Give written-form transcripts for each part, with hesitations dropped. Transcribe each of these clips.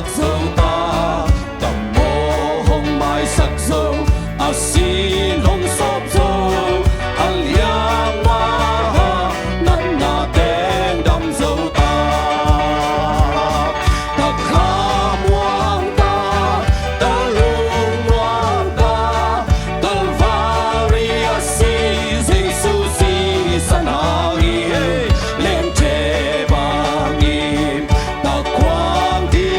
sắc dâu ta tầm mô hông mai sắc dâu a xin hông sop dâu a liang ma năn na tên đâm dâu ta ta kham wang ta ta lung wang ta ta vari a si Jesus si san ha lên chế bằng im ta quang đi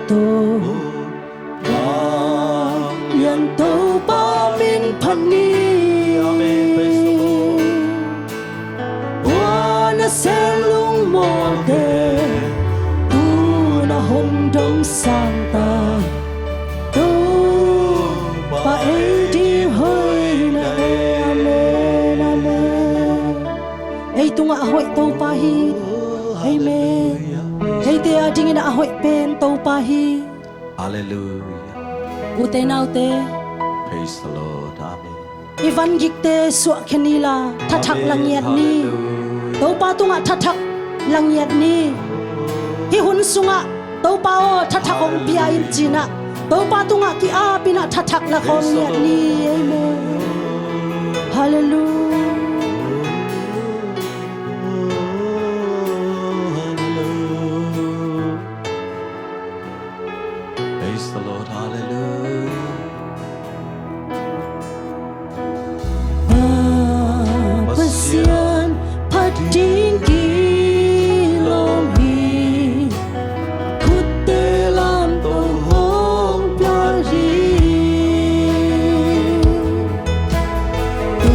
tô Nhân tô ba min pan ni Wa na se lung mo de Tu na hong dong sang ta Tu ba e di hơi na amen amen Ei tunga ahoy tô pa hi amen Ei te ading na ahoy pen tô pa hi Hallelujah. Ute na ute Praise the Lord. Amen. Ivan gikte suak kenila tatak langiat ni Tô pa tunga tatak langiat ni Hi hun sunga Tô pa o tatak ong piain jina Tô pa tunga ki a pina tatak la kong niat ni amen Hallelujah Praise the Lord. Hallelujah. Pasian patinggi lomi Kutte lam tong hong plari Tu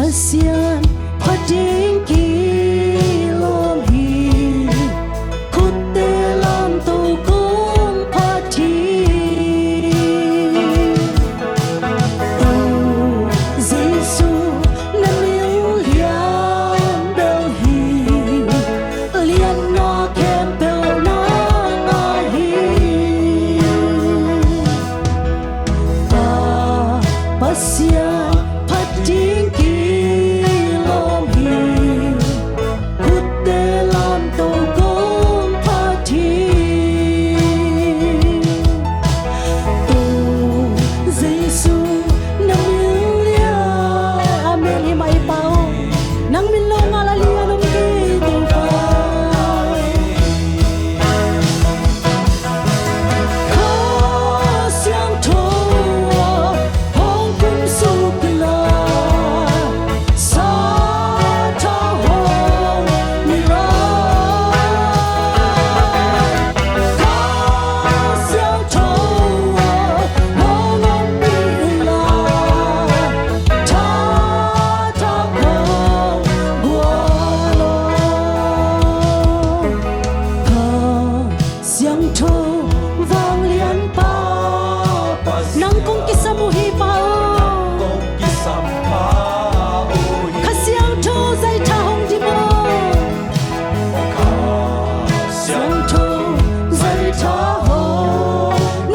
pasian pading kilom hi kutte lam tu kong pati tu Giêsu na miu lian bel hi lian na kem bel na hi pasian pading kilom hi kutte lam tu kong pati tu Giêsu na miu lian amen hi mai pao nang min lo nga la lian om ki tu pa kho siang tho hong kum su kila sa tha hong mi ra kho siang tho hong om mi la tha tha hong gua lo kho siang tho vang lian pa nang kong kisamuhi pa khasiang tho zai tha hong di mo siang tho zai tha ho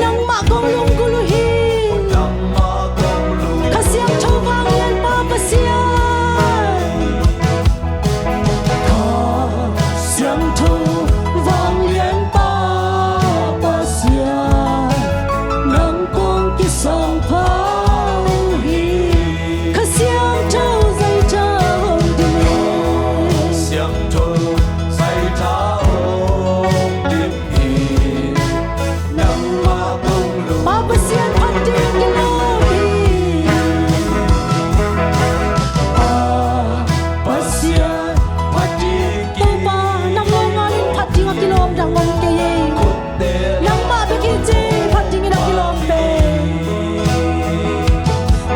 nang ma kong lung gulu hi khasiang tho vang lian pa pasian khasiang tho vang lian pa pasian nang kong kisang pa hi khasiang tho zai tha hong di mo pa pasian pading kilom hi pasian tu pa nang lo ngalin pading a kilom dang ngom ke ye nang ma be ki je pading ina kilom pe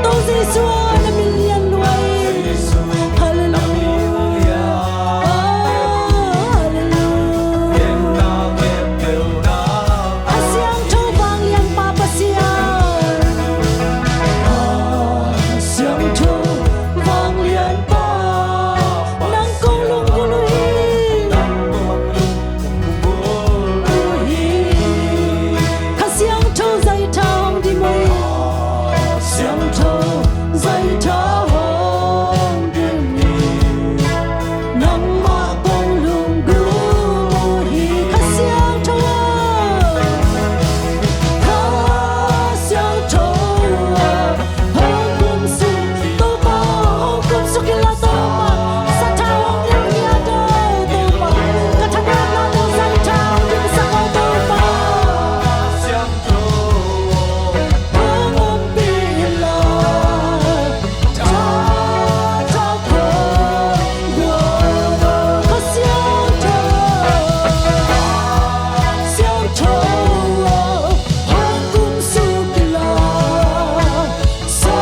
tu Giêsu na min lian luai hallelujah hallelujah asiang tho vang lian pa pasian asiang tho vang lian pa nang kong lung gulu hi khasiang tho zai tha hong di mo siang tho zai tha hong di mi nang ma kong lung gulu hi khasiang tho hong kum su to pa hong kum su ki la to pa sa tha hong lian nia do to pa ka tha na na do zai tha dim sa ko to pa hong om pi la tha tha ko gua do khasiang tho siang tho hong kum su ki la sa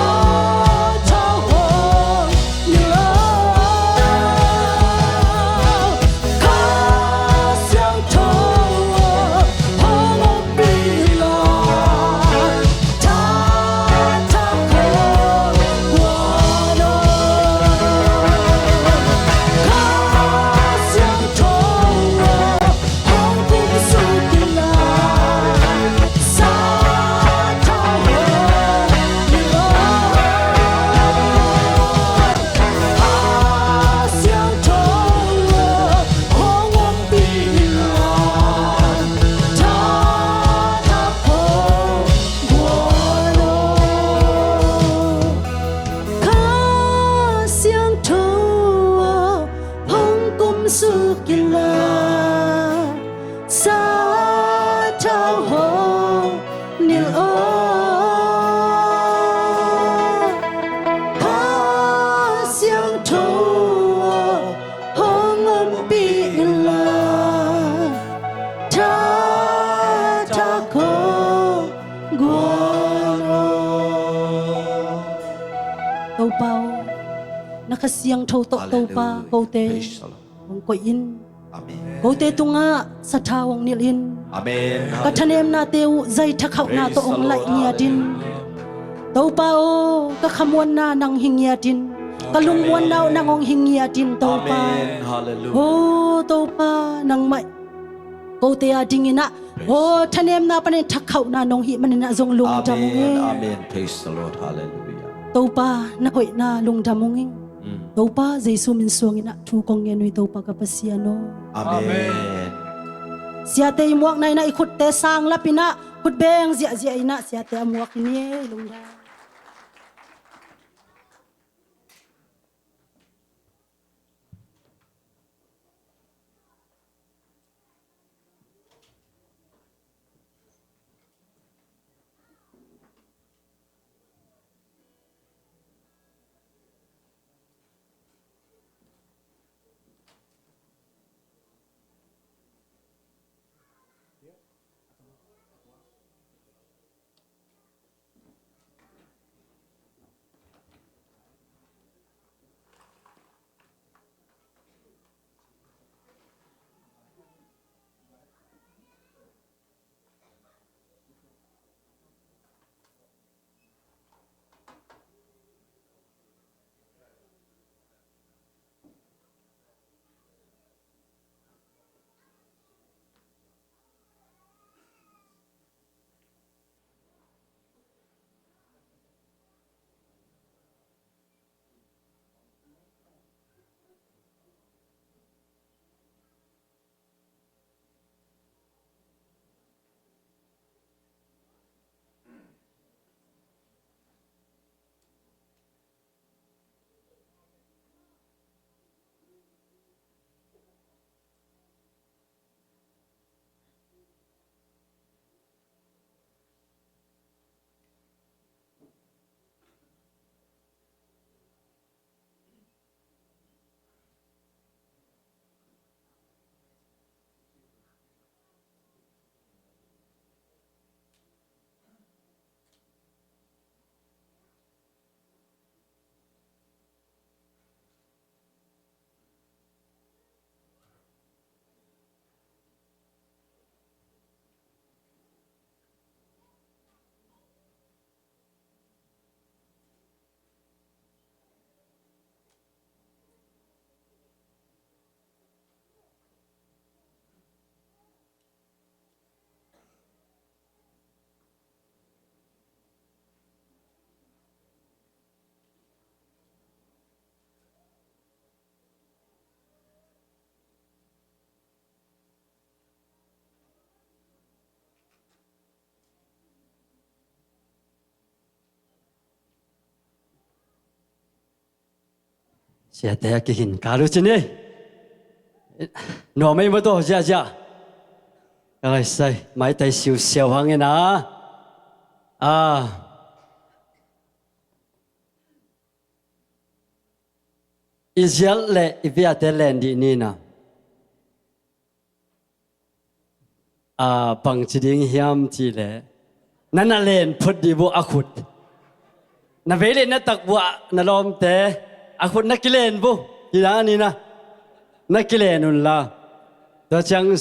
tha hong ni la khasiang tho hong om pi la tha tha ko gua do khasiang tho hong kum su ki la sa tha hong ni la khasiang tho hong om pi la tha tha ko gua lo khasiang tho hong kum su ki la sa tha hong ni la khasiang tho hong om pi la tha tha ko gua lo tâu bao nakasiyang thâu to to pa Hallelujah. câu te Praise the Lord. ong koi in Amen. câu te tunga sa thawang nil in Amen. kathanem na teu zai thakhaw na to ong lai nia din to pa o ka khamwan na nang hingia din kalungwan na nang ong hingia din to pa Amen. Hallelujah. o to pa nang mai câu te a dingina o thanem na panen thakhaw na nong hi manina zong lung Amen. jamunge Amen. Praise the Lord. Hallelujah. to pa na koi na lung jamunging Mm. to pa jesu min suangina thu kong nge nui to pa ka pasiano Amen. sia te muak nai na ikhut te sang lapina khut beng zia zia ina sia te muak ni lung da Sia te ki hin karu chini. No mai mo to ja ja. Ai sai mai tai siu siao hang na. Israel le ivia te lendi ni na. Bang chiding hiam chi le. Nana len phut di bu akhut. Na vele na takwa na lom te akhut na kilen bu. Ila ni na. Na kilen un la. Da chang